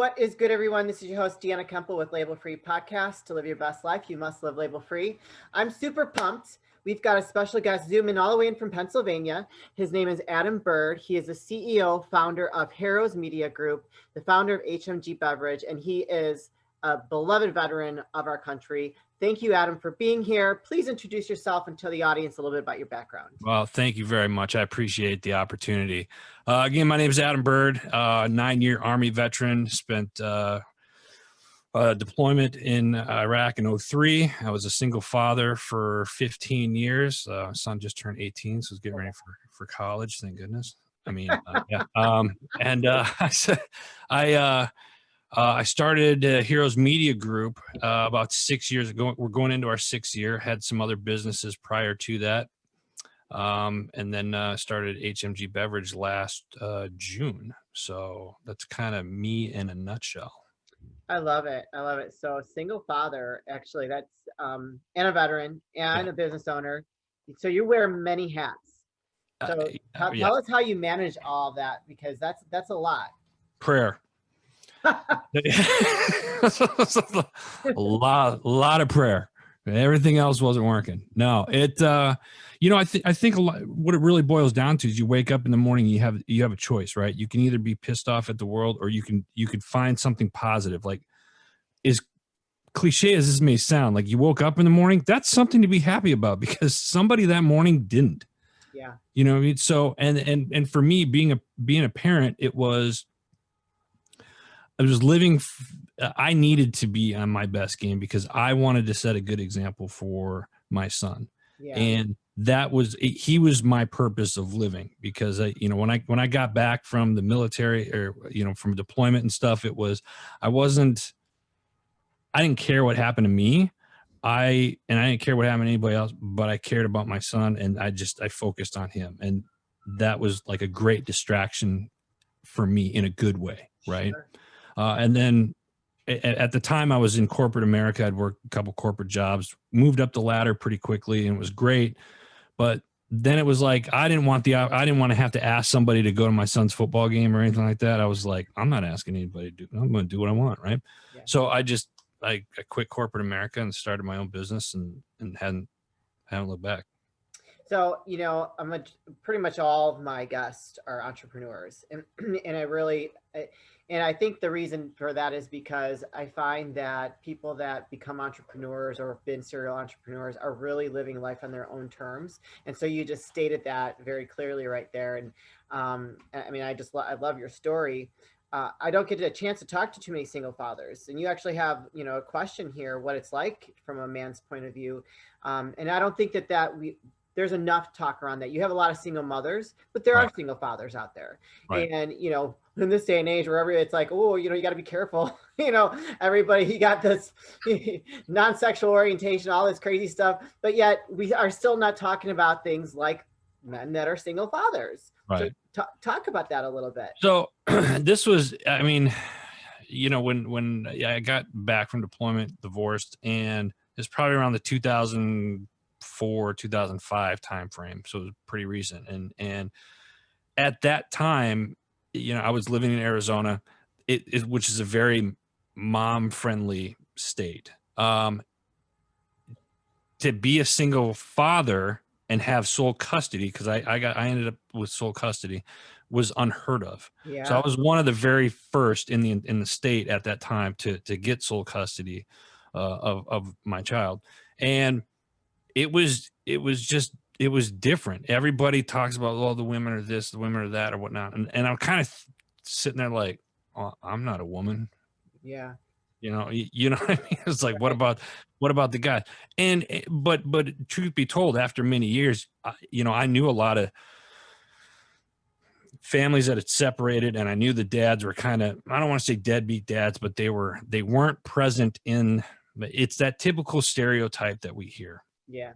What is good, everyone? This is your host, Deanna Kemple with Label Free Podcast. To live your best life, you must live label free. I'm super pumped. We've got a special guest zooming all the way in from Pennsylvania. His name is Adam Byrd. He is the CEO, founder of Harrow's Media Group, the founder of HMG Beverage, and he is a beloved veteran of our country. Thank you, Adam, for being here. Please introduce yourself and tell the audience a little bit about your background. Well, thank you very much. I appreciate the opportunity. Again, my name is Adam Byrd, 9-year Army veteran, spent deployment in Iraq in 2003. I was a single father for 15 years. Son just turned 18, so he's getting ready for college, thank goodness. I mean, yeah. I started Heroes Media Group about 6 years ago. We're going into our 6th year. Had some other businesses prior to that, and then started HMG Beverage last June. So that's kind of me in a nutshell. I love it. I love it. So single father, actually, that's and a veteran and a business owner. So you wear many hats. So tell us how you manage all of that, because that's a lot. Prayer. A lot of prayer. Everything else wasn't working. No, I think a lot, what it really boils down to is you wake up in the morning, you have a choice, right? You can either be pissed off at the world, or you can find something positive. Like, as cliche as this may sound, like, you woke up in the morning, that's something to be happy about, because somebody that morning didn't. Yeah. You know what I mean? So, and for me, being a parent, I was living, I needed to be on my best game because I wanted to set a good example for my son. Yeah. And he was my purpose of living, because when I got back from the military, or, from deployment and stuff, I didn't care what happened to me. I didn't care what happened to anybody else, but I cared about my son, and I focused on him. And that was like a great distraction for me in a good way. Right. Sure. And then at the time I was in corporate America. I'd worked a couple corporate jobs, moved up the ladder pretty quickly, and it was great. But then it was like, I didn't want to have to ask somebody to go to my son's football game or anything like that. I was like, I'm not asking anybody to do, I'm going to do what I want. Right. Yeah. So I quit corporate America and started my own business, and haven't looked back. So, pretty much all of my guests are entrepreneurs, and I think the reason for that is because I find that people that become entrepreneurs or have been serial entrepreneurs are really living life on their own terms. And so you just stated that very clearly right there. And I love your story. I don't get a chance to talk to too many single fathers, and you actually have, a question here, what it's like from a man's point of view. And I don't think there's enough talk around that. You have a lot of single mothers, but there are single fathers out there. Right. And, in this day and age, wherever it's like, oh, you got to be careful. Everybody, he got this non-sexual orientation, all this crazy stuff. But yet we are still not talking about things like men that are single fathers. Right. So talk about that a little bit. So this was, when I got back from deployment, divorced, and it's probably around the 2004, 2005 timeframe. So it was pretty recent. And at that time, I was living in Arizona, which is a very mom-friendly state. To be a single father and have sole custody, because I ended up with sole custody, was unheard of. Yeah. So I was one of the very first in the state at that time to get sole custody of my child. And it was different. Everybody talks about, oh, the women are this, the women are that, or whatnot. And I'm kind of sitting there like, oh, I'm not a woman. Yeah. You know what I mean? It's like, what about the guy? And, but truth be told, after many years, I knew a lot of families that had separated, and I knew the dads were kind of, I don't want to say deadbeat dads, but they weren't present in, it's that typical stereotype that we hear. Yeah.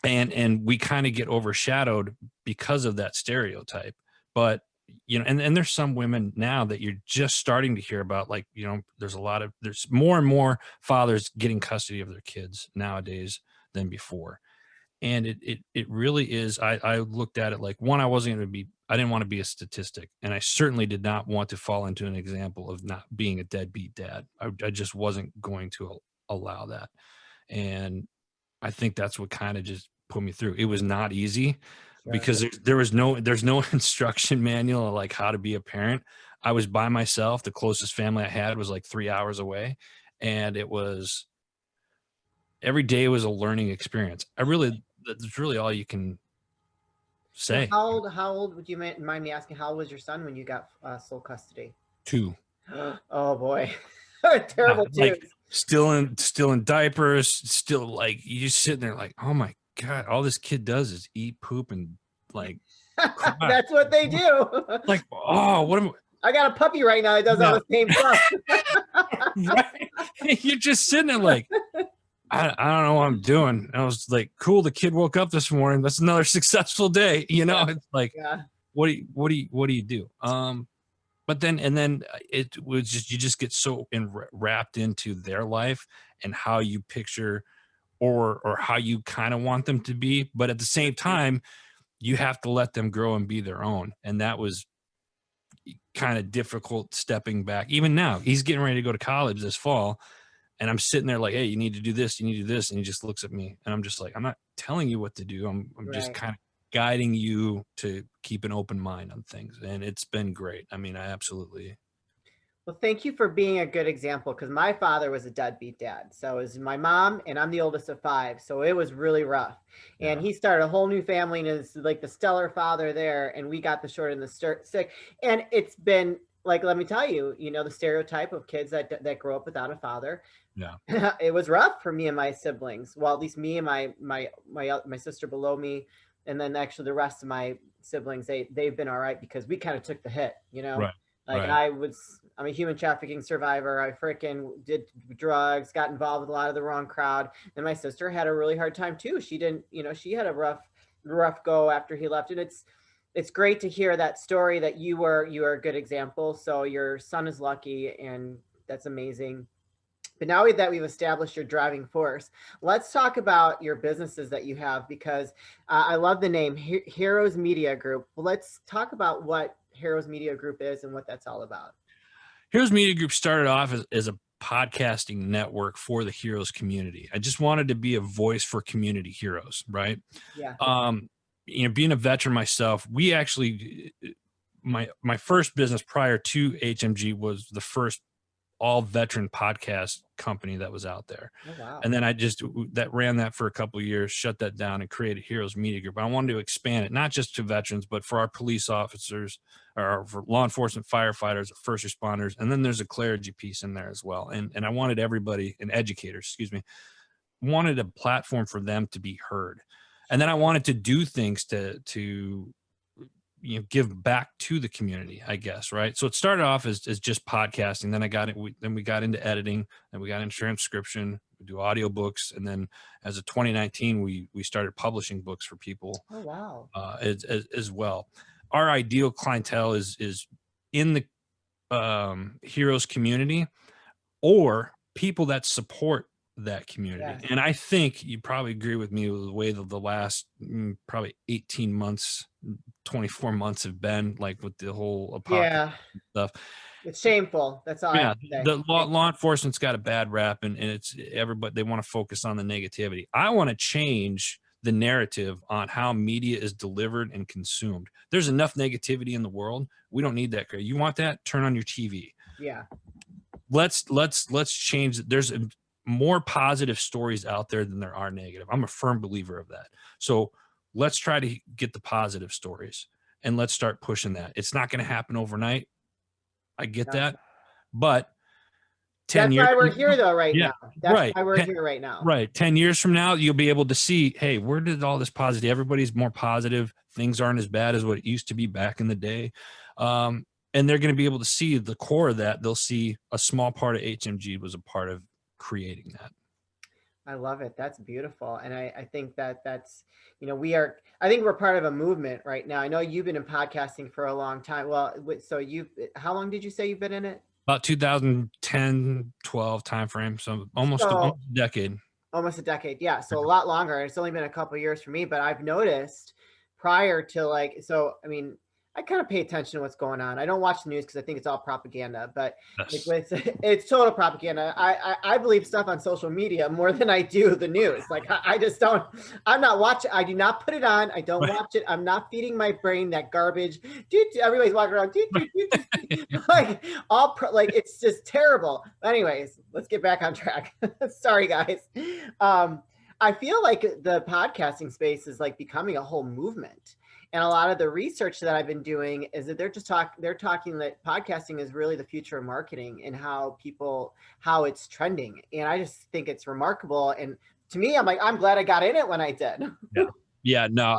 And we kind of get overshadowed because of that stereotype. But, and there's some women now that you're just starting to hear about, like, there's more and more fathers getting custody of their kids nowadays than before. And it really is. I looked at it like, one, I didn't want to be a statistic, and I certainly did not want to fall into an example of not being a deadbeat dad. I just wasn't going to allow that. And I think that's what kind of just put me through. It was not easy because there's no instruction manual of like how to be a parent. I was by myself. The closest family I had was like 3 hours away, and every day was a learning experience. That's really all you can say. So how old would you mind me asking, how old was your son when you got sole custody? 2. Oh boy. Terrible too. Like still in diapers, still like you just sitting there like, oh my God, all this kid does is eat, poop, and like that's what they do. Like, oh, I got a puppy right now that does all the same stuff. Right? You're just sitting there like, I don't know what I'm doing. And I was like, cool, the kid woke up this morning. That's another successful day. It's like, what do you do? But then it was just, you just get so wrapped into their life and how you picture or how you kind of want them to be. But at the same time, you have to let them grow and be their own. And that was kind of difficult stepping back. Even now, he's getting ready to go to college this fall. And I'm sitting there like, hey, you need to do this, you need to do this. And he just looks at me and I'm just like, I'm not telling you what to do. I'm just kind of guiding you to keep an open mind on things. And it's been great. I mean, I absolutely. Well, thank you for being a good example, because my father was a deadbeat dad. So it was my mom, and I'm the oldest of 5. So it was really rough. And he started a whole new family and is like the stellar father there. And we got the short and the stick. And it's been like, let me tell you, the stereotype of kids that grow up without a father. Yeah. It was rough for me and my siblings. Well, at least me and my sister below me. And then actually the rest of my siblings, they've been all right because we kind of took the hit, Right. Like I'm a human trafficking survivor. I freaking did drugs, got involved with a lot of the wrong crowd. And my sister had a really hard time too. She didn't, she had a rough go after he left. And it's great to hear that story that you are a good example. So your son is lucky, and that's amazing. But now that we've established your driving force, let's talk about your businesses that you have, because I love the name Heroes Media Group. Let's talk about what Heroes Media Group is and what that's all about. Heroes Media Group started off as a podcasting network for the heroes community. I just wanted to be a voice for community heroes, right? Yeah. Being a veteran myself, we actually, my first business prior to HMG was the first all veteran podcast company that was out there. Oh, wow. And then I just ran that for a couple of years, shut that down, and created Heroes Media Group. I wanted to expand it, not just to veterans, but for our police officers, or for law enforcement, firefighters, first responders. And then there's a clergy piece in there as well. And I wanted everybody, and educators, wanted a platform for them to be heard. And then I wanted to do things to give back to the community, I guess. Right. So it started off as just podcasting. Then we got into editing, then we got into transcription, we do audiobooks. And then as of 2019, we started publishing books for people. Oh, wow. As well. Our ideal clientele is in the heroes community, or people that support that community. Yeah. And I think you probably agree with me with the way that the last probably 18 months, 24 months have been, like with the whole apocalypse stuff. It's shameful. That's all. Yeah, the law enforcement's got a bad rap, and it's everybody, they want to focus on the negativity. I want to change the narrative on how media is delivered and consumed. There's enough negativity in the world. We don't need that. You want that? Turn on your TV. Yeah. Let's change. There's more positive stories out there than there are negative. I'm a firm believer of that. So let's try to get the positive stories, and let's start pushing that. It's not going to happen overnight. I get that, but 10 years. That's why we're here though right now. That's right. why we're here right now. Right. 10 years from now, you'll be able to see, hey, where did all this positive, everybody's more positive. Things aren't as bad as what it used to be back in the day. And they're going to be able to see the core of that. They'll see a small part of HMG was a part of creating that. I love it. That's beautiful. And I think that's, I think we're part of a movement right now. I know you've been in podcasting for a long time. Well, so how long did you say you've been in it? About 2010, 12 timeframe. So almost a decade. Almost a decade. Yeah. So a lot longer. It's only been a couple of years for me, but I've noticed prior to like, so, I mean, I kind of pay attention to what's going on. I don't watch the news because I think it's all propaganda, but Yes. like it's total propaganda. I believe stuff on social media more than I do the news. Like I just don't, I'm not watching. I do not put it on. I don't watch it. I'm not feeding my brain that garbage. Everybody's walking around. Like like it's just terrible. Anyways, let's get back on track. Sorry, guys. I feel like the podcasting space is like becoming a whole movement. And a lot of the research that I've been doing is that they're talking that podcasting is really the future of marketing and how it's trending. And I just think it's remarkable. And to me, I'm like, I'm glad I got in it when I did. Yeah. Yeah. No,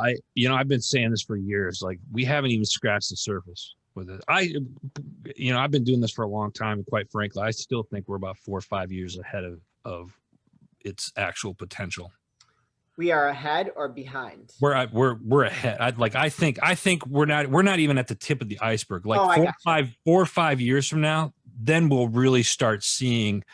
I've been saying this for years. Like, we haven't even scratched the surface with it. I've been doing this for a long time. And quite frankly, I still think we're about 4 or 5 years ahead of its actual potential. We are ahead or behind? We're ahead. I think we're not even at the tip of the iceberg. Like 4 or 5 years from now, then we'll really start seeing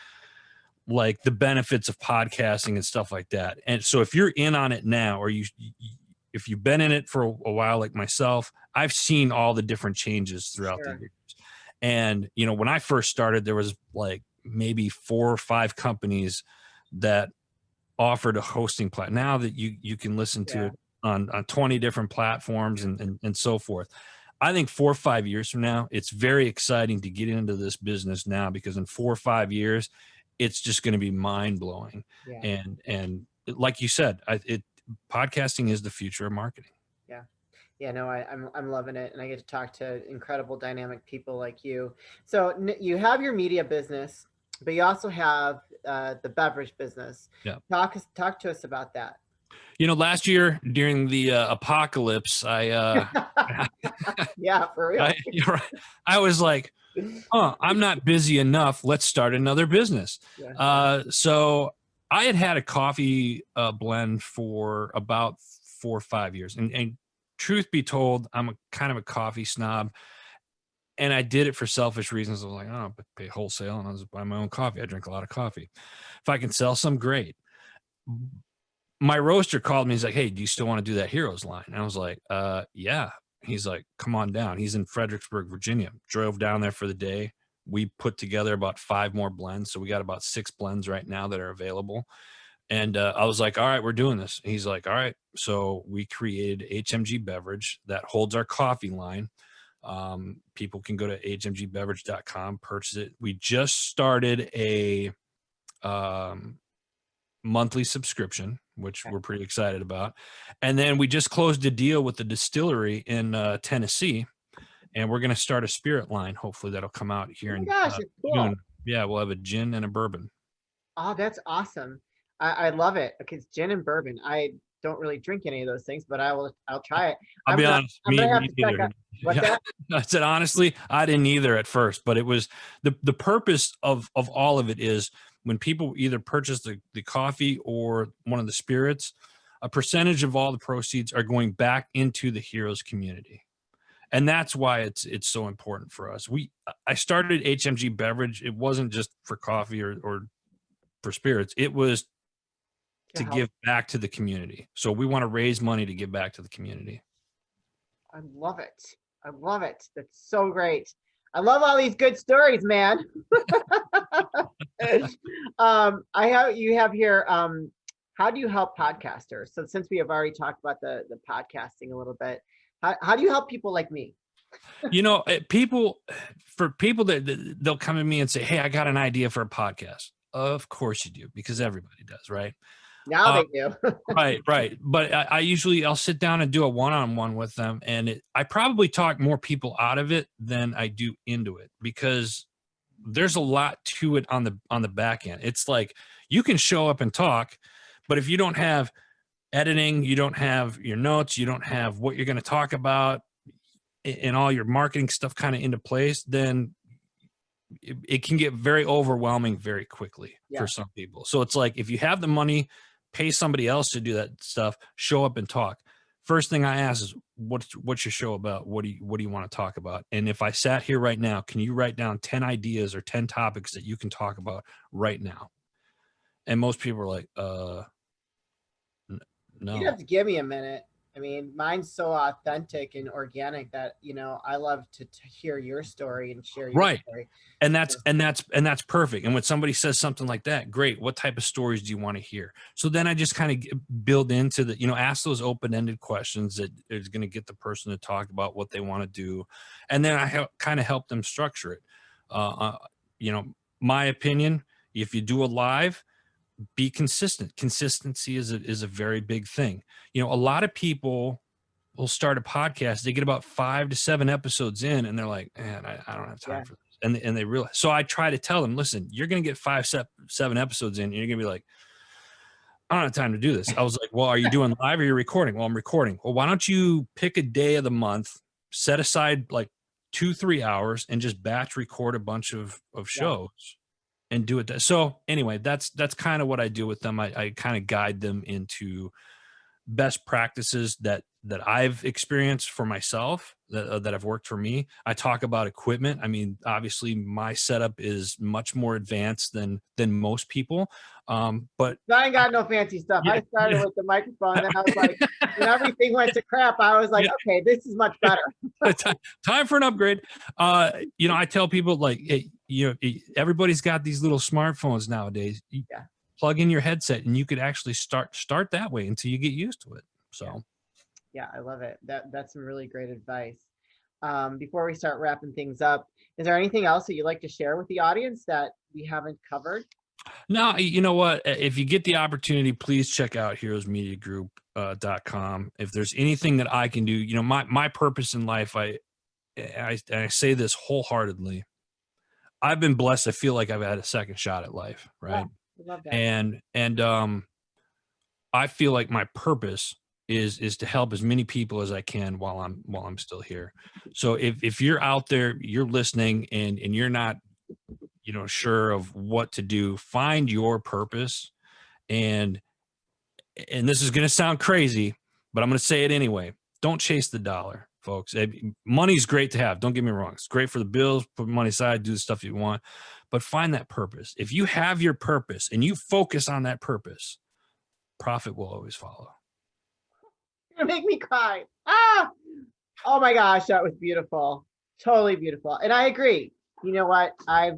like the benefits of podcasting and stuff like that. And so if you're in on it now, or if you've been in it for a while, like myself, I've seen all the different changes throughout the years. And, when I first started, there was like maybe 4 or 5 companies that offered a hosting platform. Now that you can listen to it on 20 different platforms and so forth. I think 4 or 5 years from now, it's very exciting to get into this business now, because in 4 or 5 years, it's just going to be mind blowing. Yeah. And like you said, podcasting is the future of marketing. Yeah. Yeah, no, I'm loving it. And I get to talk to incredible dynamic people like you. So you have your media business, but you also have the beverage business. Yeah. Talk to us about that. Last year during the apocalypse, yeah, for real. I was like, I'm not busy enough. Let's start another business. Yeah. So I had a coffee blend for about 4 or 5 years. And truth be told, I'm kind of a coffee snob. And I did it for selfish reasons. I was like, I'll pay wholesale and I'll just buy my own coffee. I drink a lot of coffee. If I can sell some, great. My roaster called me. He's like, hey, do you still want to do that Heroes line? And I was like, yeah. He's like, come on down. He's in Fredericksburg, Virginia. Drove down there for the day. We put together about 5 more blends. So we got about 6 blends right now that are available. And I was like, all right, we're doing this. He's like, all right. So we created HMG Beverage that holds our coffee line. People can go to hmgbeverage.com, purchase it. We just started a monthly subscription, which we're pretty excited about. And then we just closed a deal with the distillery in Tennessee, and we're going to start a spirit line. Hopefully that'll come out here in June. Yeah, we'll have a gin and a bourbon. Oh, that's awesome. I love it, because gin and bourbon, I don't really drink any of those things, but I'll try it. I'll be honest. I'm gonna have to check out. What's that? I said, honestly, I didn't either at first, but it was the purpose of all of it is when people either purchase the coffee or one of the spirits, a percentage of all the proceeds are going back into the Heroes community. And that's why it's so important for us. I started HMG Beverage. It wasn't just for coffee or for spirits. It was to give back to the community. So we want to raise money to give back to the community. I love it. I love it. That's so great. I love all these good stories, man. You have here, how do you help podcasters? So since we have already talked about the podcasting a little bit, how do you help people like me? People that they'll come to me and say, hey, I got an idea for a podcast. Of course you do, because everybody does, right? Now they do. Right. But I'll sit down and do a one-on-one with them. And I probably talk more people out of it than I do into it, because there's a lot to it on the back end. It's like, you can show up and talk, but if you don't have editing, you don't have your notes, you don't have what you're going to talk about and all your marketing stuff kind of into place, then it can get very overwhelming very quickly for some people. So it's like, if you have the money, pay somebody else to do that stuff, show up and talk. First thing I ask is, what's your show about? What do you want to talk about? And if I sat here right now, can you write down 10 ideas or 10 topics that you can talk about right now? And most people are like, no. You'd have to give me a minute. I mean, mine's so authentic and organic that, I love to hear your story and share your story. And that's perfect. And when somebody says something like that, great. What type of stories do you want to hear? So then I just kind of build into the, ask those open-ended questions that is going to get the person to talk about what they want to do. And then I kind of help them structure it. My opinion, if you do a live, be consistent. Consistency is a very big thing. A lot of people will start a podcast. They get about 5 to 7 episodes in and they're like, man, I don't have time for this. And they realize, so I try to tell them, listen, you're going to get 5, 7 episodes in and you're going to be like, I don't have time to do this. I was like, well, are you doing live or are you recording? Well, I'm recording. Well, why don't you pick a day of the month, set aside like 2-3 hours and just batch record a bunch of shows. And do it. So anyway, that's kind of what I do with them. I kind of guide them into best practices that I've experienced for myself, that have worked for me. I talk about equipment. I mean, obviously my setup is much more advanced than most people. But I ain't got no fancy stuff. I started with the microphone and I was like, when everything went to crap, I was like, okay, this is much better. Time for an upgrade. I tell people like, hey, everybody's got these little smartphones nowadays. Plug in your headset and you could actually start that way until you get used to it. So yeah, I love it. That's some really great advice. Before we start wrapping things up, is there anything else that you'd like to share with the audience that we haven't covered? No, you know what? If you get the opportunity, please check out heroesmediagroup.com. If there's anything that I can do, my purpose in life, I say this wholeheartedly. I've been blessed. I feel like I've had a second shot at life. Right. Yeah, I love that. And I feel like my purpose is to help as many people as I can while I'm still here. So if you're out there, you're listening and you're not, sure of what to do, find your purpose. And this is going to sound crazy, but I'm going to say it anyway. Don't chase the dollar, folks. Money's great to have. Don't get me wrong. It's great for the bills, put money aside, do the stuff you want, but find that purpose. If you have your purpose and you focus on that purpose, profit will always follow. You're gonna make me cry. Oh my gosh, that was beautiful. Totally beautiful. And I agree. You know what? I've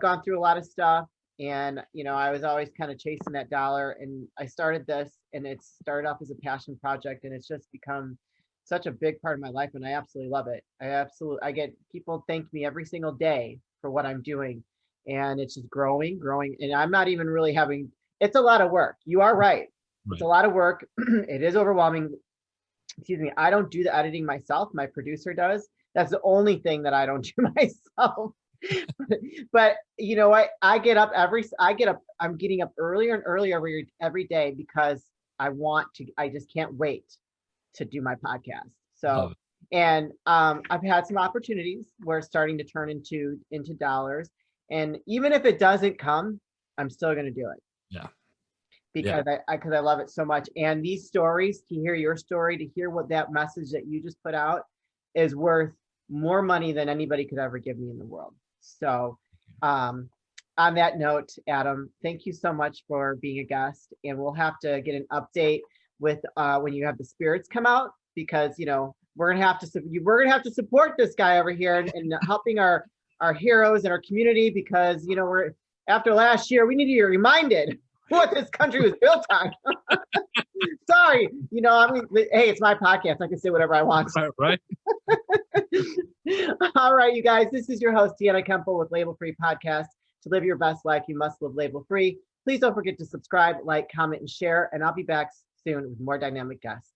gone through a lot of stuff and, I was always kind of chasing that dollar, and I started this and it started off as a passion project and it's just become such a big part of my life and I absolutely love it. I get people thank me every single day for what I'm doing, and it's just growing. And I'm not even really it's a lot of work. You are right. It's a lot of work. It is overwhelming. Excuse me. I don't do the editing myself. My producer does. That's the only thing that I don't do myself. But you know what? I'm getting up earlier and earlier every day because I just can't wait to do my podcast. So, and I've had some opportunities where it's starting to turn into dollars. And even if it doesn't come, I'm still going to do it. Yeah. Because I love it so much. And these stories, to hear your story, to hear what that message that you just put out is worth more money than anybody could ever give me in the world. So on that note, Adam, thank you so much for being a guest. And we'll have to get an update with when you have the spirits come out, because we're gonna have to support this guy over here and helping our heroes and our community, because we're after last year, we need to be reminded what this country was built on. Sorry, hey, it's my podcast. I can say whatever I want. Right. All right, you guys, this is your host, Deanna Kemple with Label Free Podcast. To live your best life, you must live label free. Please don't forget to subscribe, like, comment, and share, and I'll be back soon with more dynamic guests.